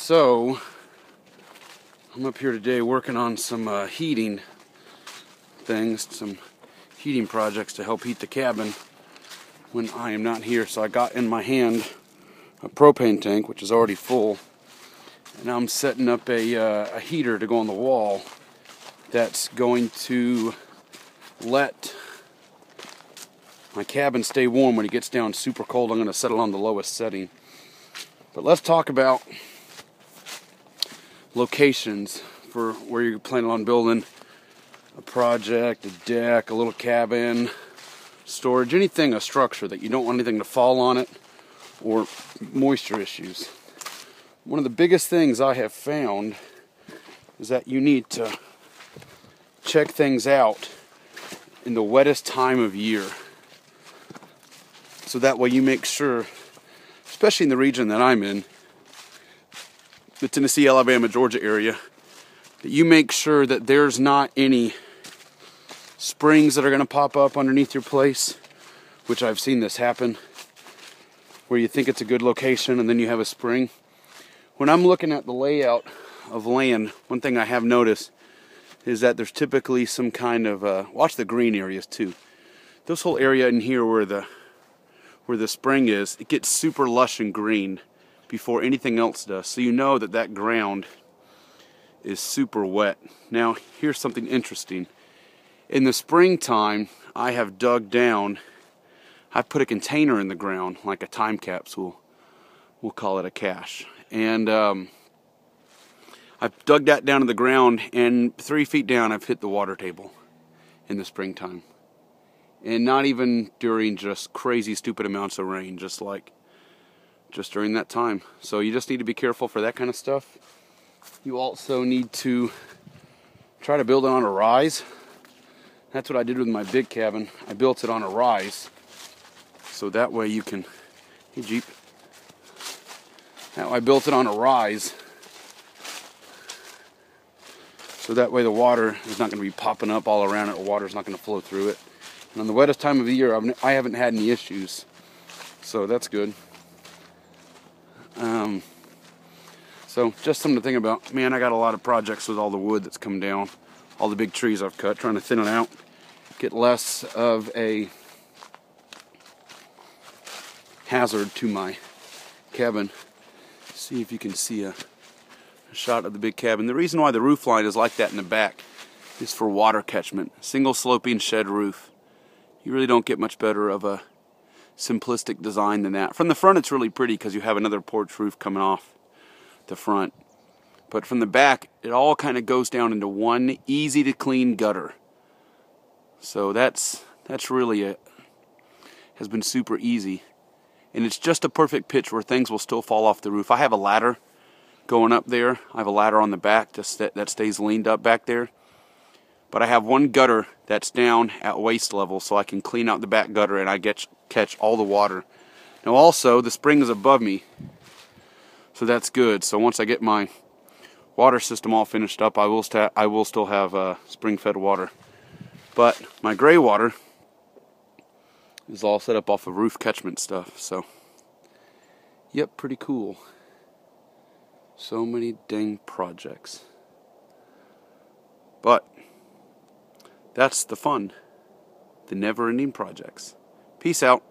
So, I'm up here today working on some heating things, some heating projects to help heat the cabin when I am not here. So I got in my hand a propane tank, which is already full, and I'm setting up a heater to go on the wall that's going to let my cabin stay warm when it gets down super cold. I'm going to set it on the lowest setting. But let's talk about locations for where you're planning on building a project, a deck, a little cabin, storage, anything, a structure that you don't want anything to fall on it or moisture issues. One of the biggest things I have found is that you need to check things out in the wettest time of year. So that way you make sure, especially in the region that I'm in, the Tennessee, Alabama, Georgia area, that you make sure that there's not any springs that are going to pop up underneath your place, which I've seen this happen, where you think it's a good location and then you have a spring. When I'm looking at the layout of land, one thing I have noticed is that there's typically some kind of, watch the green areas too. This whole area in here where the spring is, it gets super lush and green before anything else does. So you know that that ground is super wet. Now, here's something interesting. In the springtime, I have dug down, I put a container in the ground, like a time capsule. We'll call it a cache. And I've dug that down to the ground, and 3 feet down, I've hit the water table in the springtime. And not even during just crazy, stupid amounts of rain, just during that time. So you just need to be careful for that kind of stuff. You also need to try to build it on a rise. That's what I did with my big cabin. I built it on a rise. So that way you can, hey Jeep. Now I built it on a rise. So that way the water is not going to be popping up all around it, or water's not going to flow through it. And on the wettest time of the year, I haven't had any issues. So that's good. So just something to think about. Man, I got a lot of projects with all the wood that's come down, all the big trees I've cut, trying to thin it out, get less of a hazard to my cabin. See if you can see a shot of the big cabin. The reason why the roof line is like that in the back is for water catchment. Single sloping shed roof. You really don't get much better of a simplistic design than that. From the front it's really pretty because you have another porch roof coming off the front. But from the back it all kind of goes down into one easy to clean gutter. So that's really has been super easy. And it's just a perfect pitch where things will still fall off the roof. I have a ladder going up there. I have a ladder on the back that stays leaned up back there. But I have one gutter that's down at waist level, so I can clean out the back gutter and I catch all the water. Now also, the spring is above me, so that's good. So once I get my water system all finished up, I will still have spring-fed water. But my gray water is all set up off of roof catchment stuff. So, yep, pretty cool. So many dang projects. But that's the fun. The never-ending projects. Peace out.